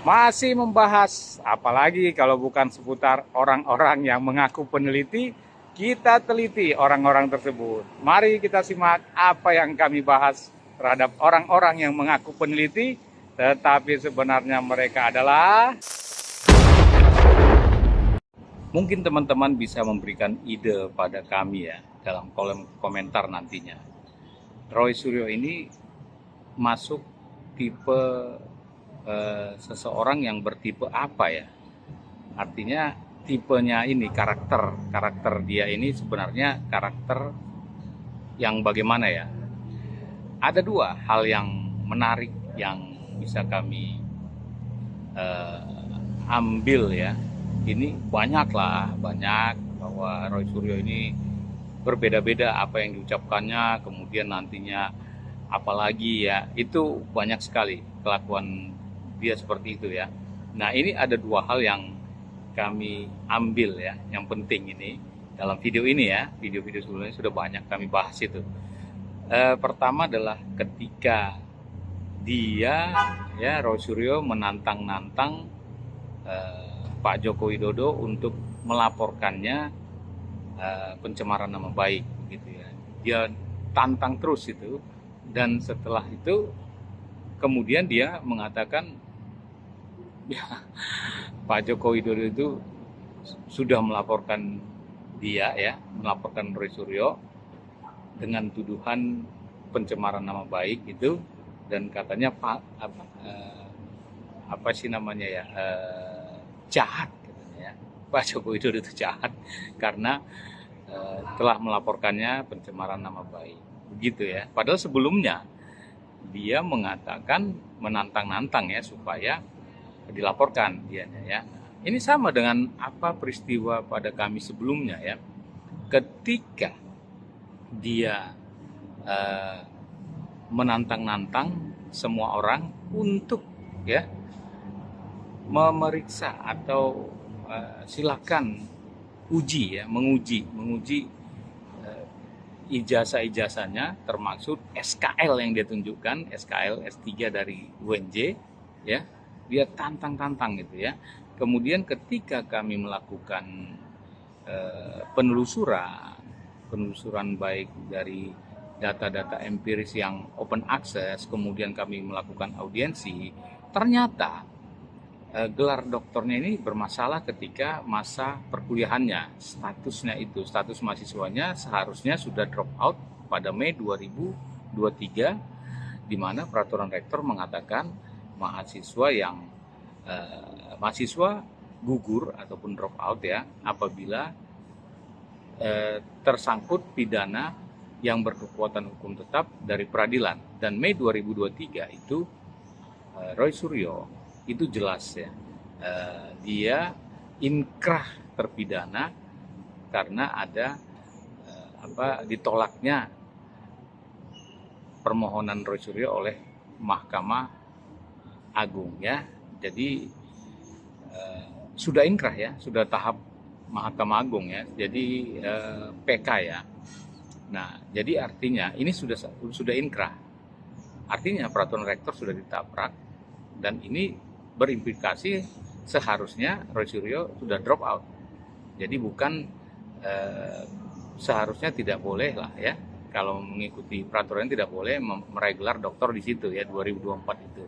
Masih membahas, apalagi kalau bukan seputar orang-orang yang mengaku peneliti, kita teliti orang-orang tersebut. Mari kita simak apa yang kami bahas terhadap orang-orang yang mengaku peneliti, tetapi sebenarnya mereka adalah... Mungkin teman-teman bisa memberikan ide pada kami ya, dalam kolom komentar nantinya. Roy Suryo ini masuk tipe seseorang yang bertipe apa ya? Artinya tipenya ini karakter dia ini sebenarnya karakter yang bagaimana ya? Ada dua hal yang menarik yang bisa kami ambil ya. Ini banyak bahwa Roy Suryo ini berbeda-beda apa yang diucapkannya, kemudian nantinya apalagi ya, itu banyak sekali kelakuan dia seperti itu ya. Nah, ini ada dua hal yang kami ambil ya, yang penting ini dalam video ini ya. Video-video sebelumnya sudah banyak kami bahas itu. Pertama adalah ketika dia ya, Roy Suryo menantang-nantang Pak Joko Widodo untuk melaporkannya pencemaran nama baik gitu ya. Dia tantang terus itu, dan setelah itu kemudian dia mengatakan ya, Pak Joko Widodo itu sudah melaporkan dia ya, melaporkan Roy Suryo dengan tuduhan pencemaran nama baik itu, dan katanya apa sih namanya ya, jahat katanya ya. Pak Joko Widodo itu jahat karena telah melaporkannya pencemaran nama baik, begitu ya. Padahal sebelumnya dia mengatakan menantang-nantang ya supaya dilaporkan dianya ya. Ini sama dengan apa peristiwa pada kami sebelumnya ya. Ketika dia menantang-nantang semua orang untuk ya memeriksa atau silakan uji ya, menguji ijazah-ijazahnya, termasuk SKL yang dia tunjukkan, SKL S3 dari UNJ ya. Dia tantang gitu ya. Kemudian ketika kami melakukan penelusuran baik dari data-data empiris yang open access, kemudian kami melakukan audiensi, ternyata gelar doktornya ini bermasalah ketika masa perkuliahannya. Status mahasiswanya seharusnya sudah drop out pada Mei 2023, di mana peraturan rektor mengatakan mahasiswa gugur ataupun drop out ya apabila tersangkut pidana yang berkekuatan hukum tetap dari peradilan. Dan Mei 2023 itu Roy Suryo itu jelas ya, dia inkrah terpidana karena ada ditolaknya permohonan Roy Suryo oleh Mahkamah Agung ya. Jadi sudah inkrah ya, sudah tahap Mahkamah Agung ya, jadi PK ya. Nah, jadi artinya ini sudah inkrah, artinya peraturan rektor sudah ditabrak, dan ini berimplikasi seharusnya Roy Suryo sudah drop out. Jadi bukan seharusnya tidak boleh lah ya, kalau mengikuti peraturan tidak boleh meraih gelar doktor di situ ya, 2024 itu.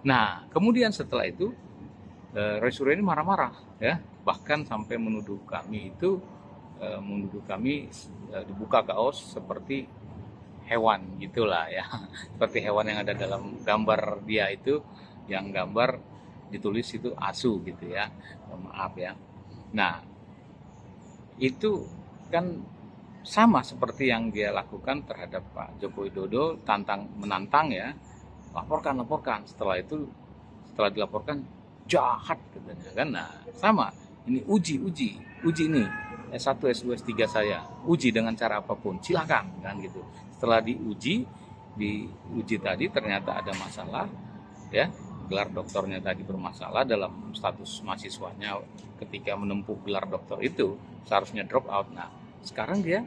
Nah, kemudian setelah itu Roy Suryo ini marah-marah ya, bahkan sampai menuduh kami dibuka kaos seperti hewan gitulah ya. Seperti hewan yang ada dalam gambar dia itu, yang gambar ditulis itu asu gitu ya, maaf ya. Nah, itu kan sama seperti yang dia lakukan terhadap Pak Joko Widodo, menantang ya, laporkan. Setelah dilaporkan jahat katanya kan. Nah, sama ini uji ini S1, S2, S3 saya, uji dengan cara apapun, silakan kan gitu. Setelah diuji tadi ternyata ada masalah ya, gelar doktornya tadi bermasalah dalam status mahasiswanya ketika menempuh gelar doktor itu seharusnya drop out. Nah, sekarang dia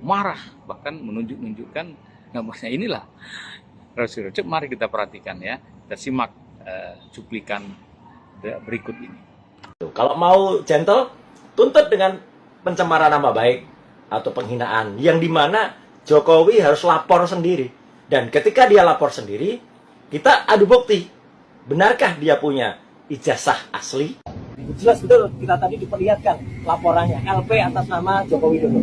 marah, bahkan menunjukkan gambarnya. Inilah Roy Suryo. Mari kita perhatikan ya, kita simak cuplikan berikut ini. Kalau mau gentle, tuntut dengan pencemaran nama baik atau penghinaan, yang dimana Jokowi harus lapor sendiri. Dan ketika dia lapor sendiri, kita adu bukti. Benarkah dia punya ijazah asli? Jelas betul kita tadi diperlihatkan laporannya LP atas nama Joko Widodo.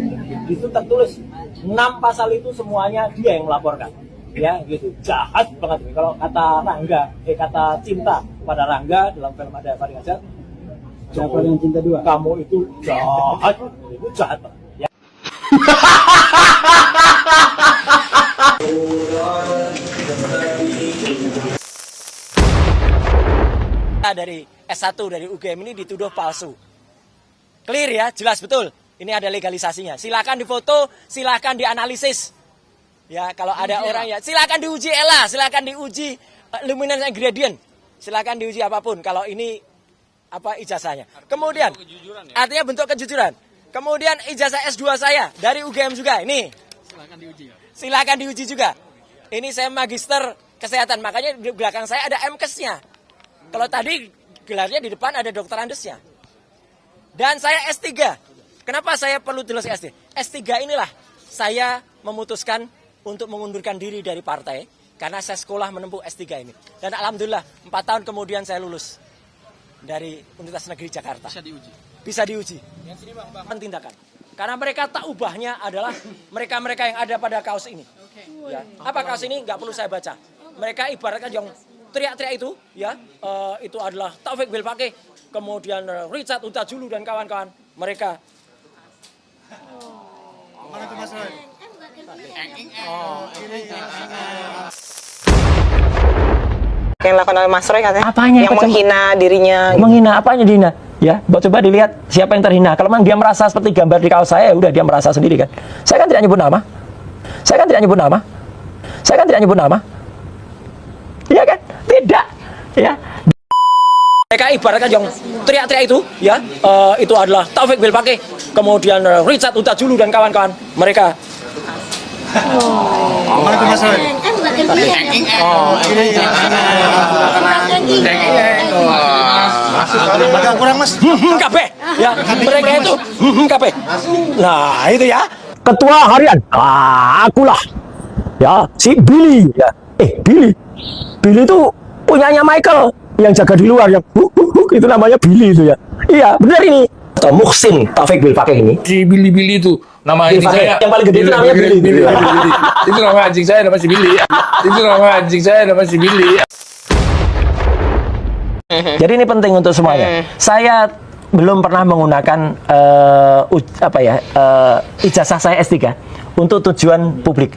Itu tertulis 6 pasal itu semuanya dia yang melaporkan. Ya gitu, jahat banget. Kalau kata Rangga, kata Cinta pada Rangga dalam film ada Fadil Hajar, siapa yang cinta dua? Kamu itu jahat, itu jahat banget. Ya. Dari S1 dari UGM ini dituduh palsu. Clear ya, jelas betul. Ini ada legalisasinya. Silakan difoto, silakan dianalisis. Ya, kalau ada orang ya, silakan diuji ELA, silakan diuji luminance ingredient. Silakan diuji apapun kalau ini apa ijazahnya. Kemudian artinya bentuk kejujuran. Kemudian ijazah S2 saya dari UGM juga ini. Silakan diuji. Silakan diuji juga. Ini saya magister kesehatan, makanya di belakang saya ada MKes-nya. Kalau tadi gelarnya di depan ada dokter Andesnya. Dan saya S3. Kenapa saya perlu tulis S3? S3 inilah saya memutuskan untuk mengundurkan diri dari partai karena saya sekolah menempuh S3 ini. Dan alhamdulillah 4 tahun kemudian saya lulus dari Universitas Negeri Jakarta. Bisa diuji. Bisa diuji. Tindakan. Karena mereka tak ubahnya adalah mereka-mereka yang ada pada kaos ini. Ya. Apa kaos ini? Nggak perlu saya baca. Mereka ibaratkan yang teriak-teriak itu, ya, itu adalah Taufik Bilpake, kemudian Richard Huta-Julu dan kawan-kawan. Mereka. Mana itu Mas Roy? Yang dilakukan oleh Mas Roy katanya Apanya? yang menghina dirinya. Menghina apanya dihina? Ya, coba dilihat siapa yang terhina. Kalau memang dia merasa seperti gambar di kaos saya, udah dia merasa sendiri kan. Saya kan tidak nyebut nama. Saya kan tidak nyebut nama. Saya kan tidak nyebut nama. Iya kan? Tidak. Ya. Mereka ibaratkan yang teriak-teriak itu, ya, itu adalah Taufik Bilpake, kemudian Richard Huta-Julu dan kawan-kawan. Mereka. Mana itu Mas Roy? Agak kurang Mas. Kabeh. Ya, mereka itu kabeh. Nah, itu ya. Ketua harian. Akulah. Ya, si Billy ya. Billy. Billy itu punyanya Michael yang jaga di luar yang itu namanya Billy itu ya. Iya, benar ini. Atau Muhsin Taufik Bilpake ini. Si Billy itu nama anjing saya. Yang paling gede itu namanya Billy. Itu nama anjing saya nama si Billy. Itu nama anjing saya nama si Billy. Jadi ini penting untuk semuanya. Saya belum pernah menggunakan ijazah saya S3 untuk tujuan publik.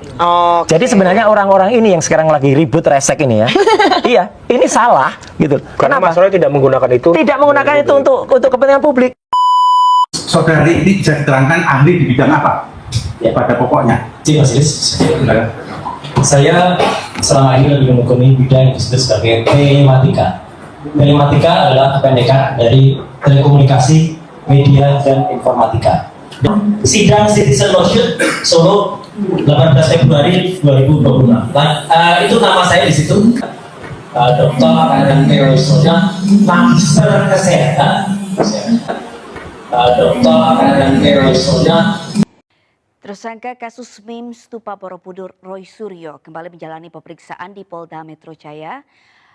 Jadi sebenarnya orang-orang ini yang sekarang lagi ribut resek ini ya. Iya, ini salah gitu. Karena Kenapa? Mas Roy tidak menggunakan itu. Tidak menggunakan itu untuk kepentingan publik. Saudari ini bisa diterangkan ahli di bidang apa? Ya. Pada pokoknya. Saya selama ini lebih menekuni bidang yang disebut sebagai telematika. Telematika adalah kependekan dari telekomunikasi, media, dan informatika. Sidang Citizen Lawsuit Solo 18 Februari 2026. Itu nama saya di situ. Dokter dan teorisonya magister kesehatan. Dokter dan teorisonya. Tersangka kasus meme Stupa Borobudur Roy Suryo kembali menjalani pemeriksaan di Polda Metro Jaya.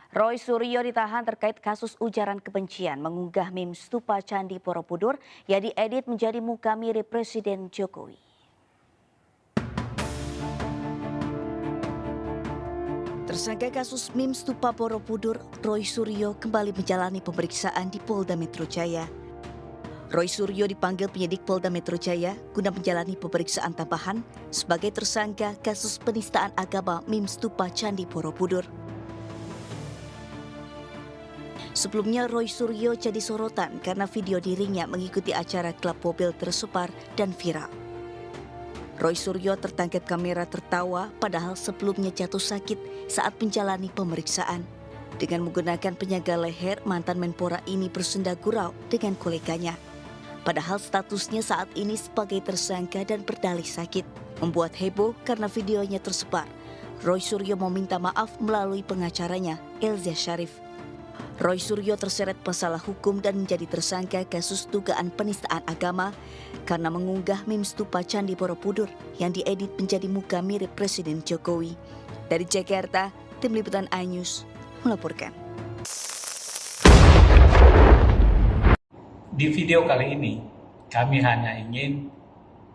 Roy Suryo ditahan terkait kasus ujaran kebencian mengunggah meme Stupa Candi Borobudur yang diedit menjadi muka mirip Presiden Jokowi. Tersangka kasus meme Stupa Borobudur Roy Suryo kembali menjalani pemeriksaan di Polda Metro Jaya. Roy Suryo dipanggil penyidik Polda Metro Jaya guna menjalani pemeriksaan tambahan sebagai tersangka kasus penistaan agama meme Stupa Candi Borobudur. Sebelumnya Roy Suryo jadi sorotan karena video dirinya mengikuti acara klub mobil tersebar dan viral. Roy Suryo tertangkap kamera tertawa padahal sebelumnya jatuh sakit saat menjalani pemeriksaan. Dengan menggunakan penyangga leher, mantan Menpora ini bersenda gurau dengan koleganya. Padahal statusnya saat ini sebagai tersangka dan berdalih sakit. Membuat heboh karena videonya tersebar. Roy Suryo meminta maaf melalui pengacaranya, Elza Sharif. Roy Suryo terseret masalah hukum dan menjadi tersangka kasus dugaan penistaan agama karena mengunggah meme stupa Candi Borobudur yang diedit menjadi muka mirip Presiden Jokowi. Dari Jakarta, Tim Liputan iNews melaporkan. Di video kali ini, kami hanya ingin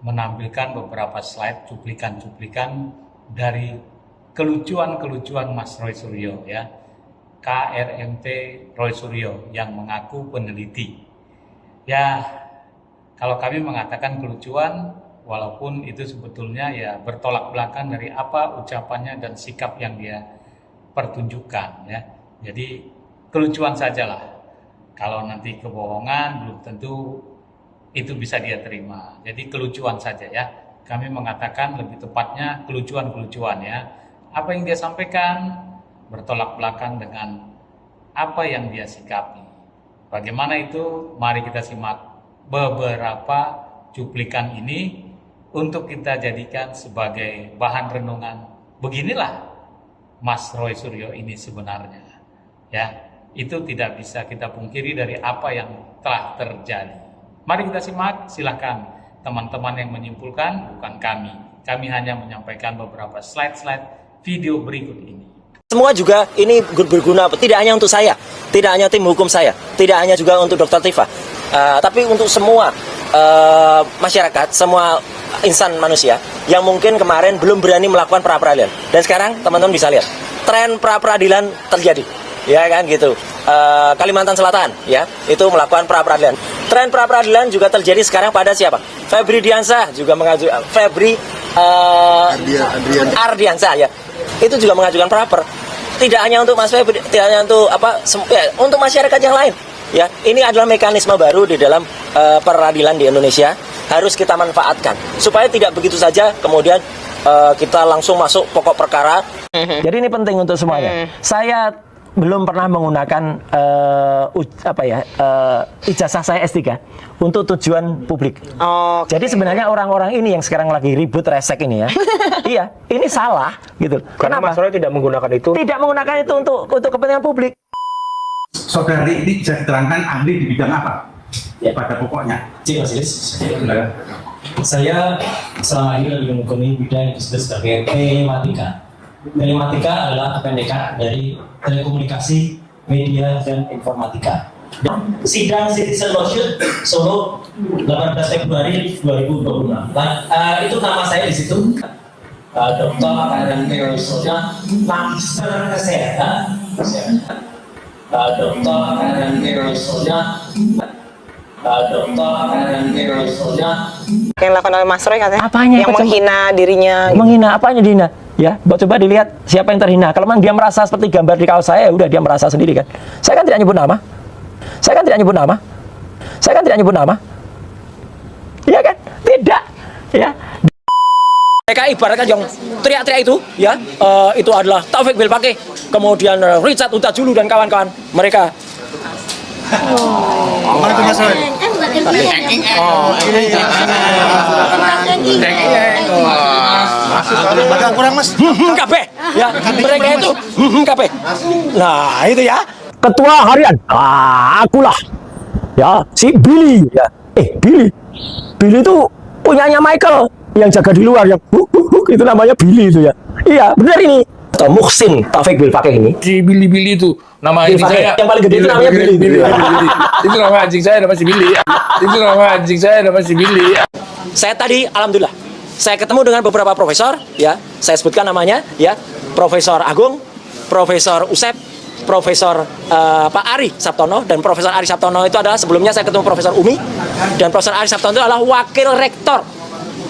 menampilkan beberapa slide cuplikan-cuplikan dari kelucuan-kelucuan Mas Roy Suryo ya. KRMT Roy Suryo yang mengaku peneliti. Ya, kalau kami mengatakan kelucuan, walaupun itu sebetulnya ya bertolak belakang dari apa ucapannya dan sikap yang dia pertunjukkan ya. Jadi kelucuan sajalah. Kalau nanti kebohongan belum tentu itu bisa dia terima. Jadi kelucuan saja ya. Kami mengatakan lebih tepatnya kelucuan-kelucuan ya. Apa yang dia sampaikan bertolak belakang dengan apa yang dia sikapi. Bagaimana itu? Mari kita simak beberapa cuplikan ini untuk kita jadikan sebagai bahan renungan. Beginilah Mas Roy Suryo ini sebenarnya. Ya, itu tidak bisa kita pungkiri dari apa yang telah terjadi. Mari kita simak, silakan teman-teman yang menyimpulkan, bukan kami. Kami hanya menyampaikan beberapa slide-slide video berikut ini. Semua juga ini berguna, tidak hanya untuk saya, tidak hanya tim hukum saya, tidak hanya juga untuk Dr. Tifa, tapi untuk semua masyarakat, semua insan manusia yang mungkin kemarin belum berani melakukan pra-peradilan. Dan sekarang teman-teman bisa lihat, tren pra-peradilan terjadi, ya kan gitu. Kalimantan Selatan, ya, itu melakukan pra-peradilan. Tren pra-peradilan juga terjadi sekarang pada siapa? Febri Diansah juga mengajukan, Ardiansah ya. Itu juga mengajukan pra-per. Tidak hanya untuk Mas Febri, tidak hanya untuk untuk masyarakat yang lain. Ya, ini adalah mekanisme baru di dalam peradilan di Indonesia, harus kita manfaatkan supaya tidak begitu saja kemudian kita langsung masuk pokok perkara. Jadi ini penting untuk semuanya. Saya belum pernah menggunakan ijazah saya S3 untuk tujuan publik. Jadi sebenarnya orang-orang ini yang sekarang lagi ribut resek ini ya, iya, ini salah gitu. Karena Mas Roy tidak menggunakan itu. Tidak menggunakan itu untuk kepentingan publik. Saudari ini bisa diterangkan ahli di bidang apa? Ya. Pada pokoknya. Cik Mas Ilis, saya selama ini lebih mengekuni bidang yang disebut sebagai telematika. Telematika adalah kependekan dari telekomunikasi, media, dan informatika. Dan sidang Citizen Lawsuit Solo 18 Februari 2026. Itu nama saya di situ. Dr. Karen Terosonya, Magister Kesehatan. Dr. Karen Terosonya, Dr. Karen Terosonya. Yang dilakukan oleh Mas Roy katanya. Apanya yang menghina dirinya. Menghina apanya dihina? Ya, coba dilihat siapa yang terhina. Kalau memang dia merasa seperti gambar di kaos saya, udah dia merasa sendiri kan. Saya kan tidak nyebut nama. Saya kan tidak nyebut nama. Saya kan tidak nyebut nama. Iya kan? Tidak. Ya. Mereka ibaratkan yang teriak-teriak itu, ya, itu adalah Taufik Bilpake, kemudian Richard Utajulu dan kawan-kawan mereka. Mana itu Mas Roy? Agak kurang Mas. KP, ya, mereka itu KP. Nah, itu ya. Ketua harian, akulah. Ya, si Billy, ya. Billy itu punyanya Michael yang jaga di luar, yang itu namanya Billy itu ya. Iya, benar ini. Atau Muhsin Taufik Bilpake ini. Si Billy itu nama anjing saya. Yang paling gede itu namanya Billy. Itu nama anjing saya nama si Billy. Itu nama anjing saya nama si Billy. Saya tadi alhamdulillah saya ketemu dengan beberapa profesor, ya. Saya sebutkan namanya, ya. Profesor Agung, Profesor Usep, Profesor Pak Ari Sabtono, dan Profesor Ari Sabtono itu adalah sebelumnya saya ketemu Profesor Umi, dan Profesor Ari Sabtono itu adalah wakil rektor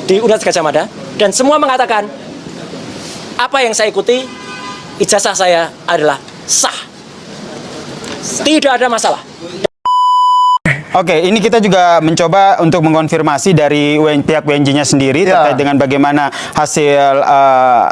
di Universitas Gadjah Mada, dan semua mengatakan apa yang saya ikuti, ijazah saya adalah sah, tidak ada masalah. Oke, ini kita juga mencoba untuk mengkonfirmasi dari pihak WNJ-nya sendiri terkait dengan bagaimana hasil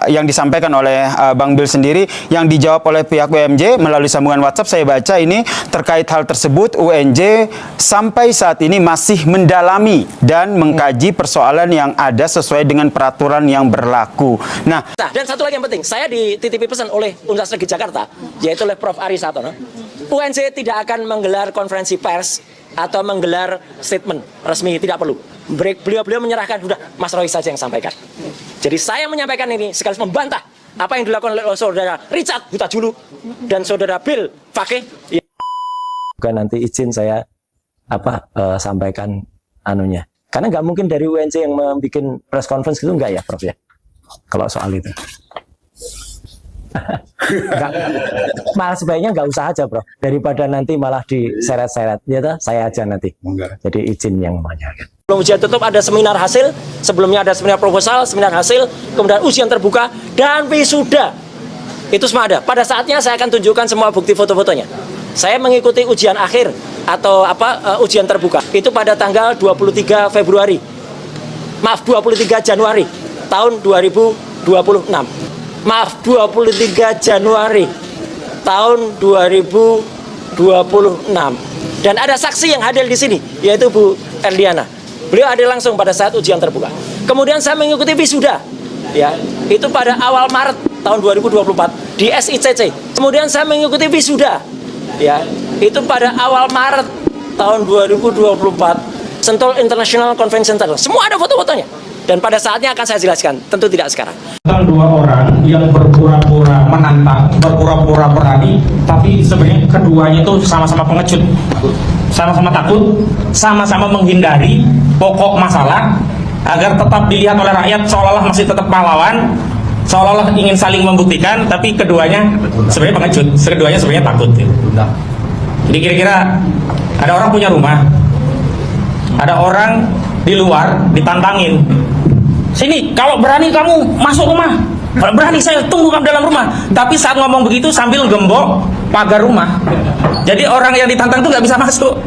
yang disampaikan oleh Bang Bil sendiri, yang dijawab oleh pihak WMJ melalui sambungan WhatsApp. Saya baca ini terkait hal tersebut, UNJ sampai saat ini masih mendalami dan mengkaji persoalan yang ada sesuai dengan peraturan yang berlaku. Nah, dan satu lagi yang penting, saya dititipi pesan oleh Universitas Negeri Jakarta, yaitu oleh Prof. Ari Satono, UNJ tidak akan menggelar konferensi pers atau menggelar statement resmi, tidak perlu. Beliau menyerahkan, sudah Mas Roy saja yang sampaikan. Jadi saya menyampaikan ini sekaligus membantah apa yang dilakukan oleh saudara Richard Huta-Julu dan saudara Bill Fakih. Bukan nanti izin saya sampaikan anunya. Karena nggak mungkin dari UNJ yang membuat press conference gitu, enggak ya Prof ya? Kalau soal itu. Malah sebaiknya nggak usah aja Prof, daripada nanti malah diseret-seret ya toh, saya aja nanti. Jadi izin yang menanyakan. Sebelum ujian tutup ada seminar hasil, sebelumnya ada seminar proposal, seminar hasil, kemudian ujian terbuka dan wisuda. Itu semua ada. Pada saatnya saya akan tunjukkan semua bukti foto-fotonya. Saya mengikuti ujian akhir atau ujian terbuka itu pada tanggal 23 Februari. Maaf, 23 Januari tahun 2026. Maaf, 23 Januari tahun 2026. Dan ada saksi yang hadir di sini, yaitu Bu Erliana. Beliau hadir langsung pada saat ujian terbuka. Kemudian saya mengikuti wisuda, ya, itu pada awal Maret tahun 2024 di SICC. Kemudian saya mengikuti wisuda, ya, itu pada awal Maret tahun 2024 Sentul International Convention Center. Semua ada foto-fotonya. Dan pada saatnya akan saya jelaskan, tentu tidak sekarang. Dua orang yang berpura-pura menantang, berpura-pura berani, tapi sebenarnya keduanya itu sama-sama pengecut, sama-sama takut, sama-sama menghindari pokok masalah agar tetap dilihat oleh rakyat seolah-olah masih tetap pahlawan, seolah-olah ingin saling membuktikan, tapi keduanya sebenarnya pengecut, keduanya sebenarnya takut. Jadi kira-kira ada orang punya rumah, ada orang di luar ditantangin, sini kalau berani kamu masuk rumah, kalau berani saya tunggu kamu dalam rumah. Tapi saat ngomong begitu sambil gembok pagar rumah, jadi orang yang ditantang itu nggak bisa masuk.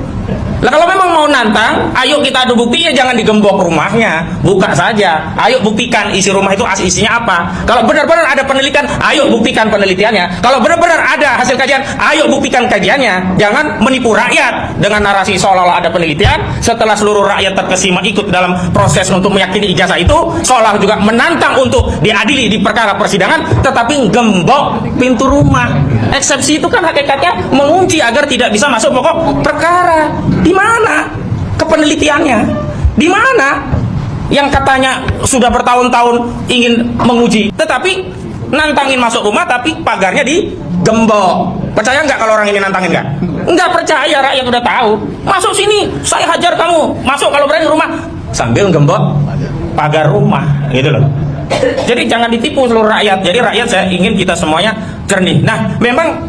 Nah, kalau memang mau nantang, ayo kita adu bukti, ya jangan digembok rumahnya, buka saja. Ayo buktikan isi rumah itu isinya apa. Kalau benar-benar ada penelitian, ayo buktikan penelitiannya. Kalau benar-benar ada hasil kajian, ayo buktikan kajiannya. Jangan menipu rakyat dengan narasi seolah-olah ada penelitian. Setelah seluruh rakyat terkesima ikut dalam proses untuk meyakini ijazah itu, seolah juga menantang untuk diadili di perkara persidangan, tetapi gembok pintu rumah. Eksepsi itu kan hakikatnya mengunci agar tidak bisa masuk pokok perkara. Di mana kepenelitiannya? Di mana yang katanya sudah bertahun-tahun ingin menguji, tetapi nantangin masuk rumah, tapi pagarnya digembok? Percaya nggak kalau orang ini nantangin nggak? Nggak percaya, rakyat udah tahu. Masuk sini, saya hajar kamu. Masuk kalau berani rumah, sambil gembok pagar rumah, gitu loh. Jadi jangan ditipu seluruh rakyat. Jadi rakyat, saya ingin kita semuanya jernih. Nah, memang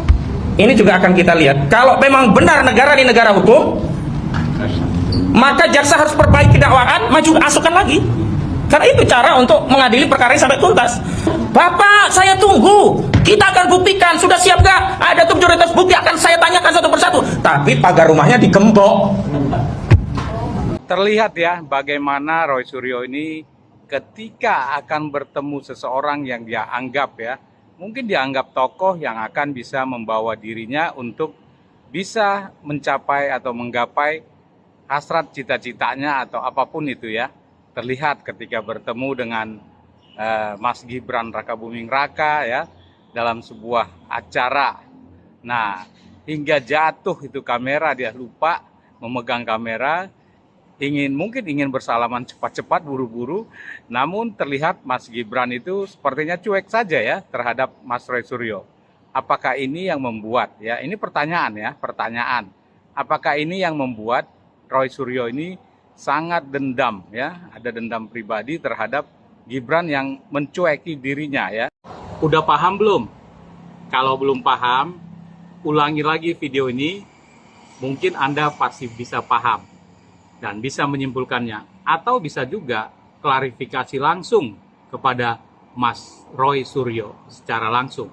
ini juga akan kita lihat. Kalau memang benar negara ini negara hukum, maka jaksa harus perbaiki dakwaan, maju asukan lagi. Karena itu cara untuk mengadili perkara ini sampai tuntas. Bapak, saya tunggu. Kita akan buktikan. Sudah siap gak? Ada tuh prioritas bukti, akan saya tanyakan satu persatu. Tapi pagar rumahnya digembok. Terlihat ya bagaimana Roy Suryo ini ketika akan bertemu seseorang yang dia anggap ya, mungkin dianggap tokoh yang akan bisa membawa dirinya untuk bisa mencapai atau menggapai hasrat cita-citanya atau apapun itu ya. Terlihat ketika bertemu dengan Mas Gibran Rakabuming Raka ya dalam sebuah acara. Nah, hingga jatuh itu kamera, dia lupa memegang kamera, mungkin ingin bersalaman cepat-cepat, buru-buru, namun terlihat Mas Gibran itu sepertinya cuek saja ya terhadap Mas Roy Suryo. Apakah ini yang membuat ya, ini pertanyaan ya, pertanyaan. Apakah ini yang membuat Roy Suryo ini sangat dendam ya, ada dendam pribadi terhadap Gibran yang mencueki dirinya ya. Udah paham belum? Kalau belum paham, ulangi lagi video ini, mungkin Anda pasti bisa paham dan bisa menyimpulkannya, atau bisa juga klarifikasi langsung kepada Mas Roy Suryo secara langsung.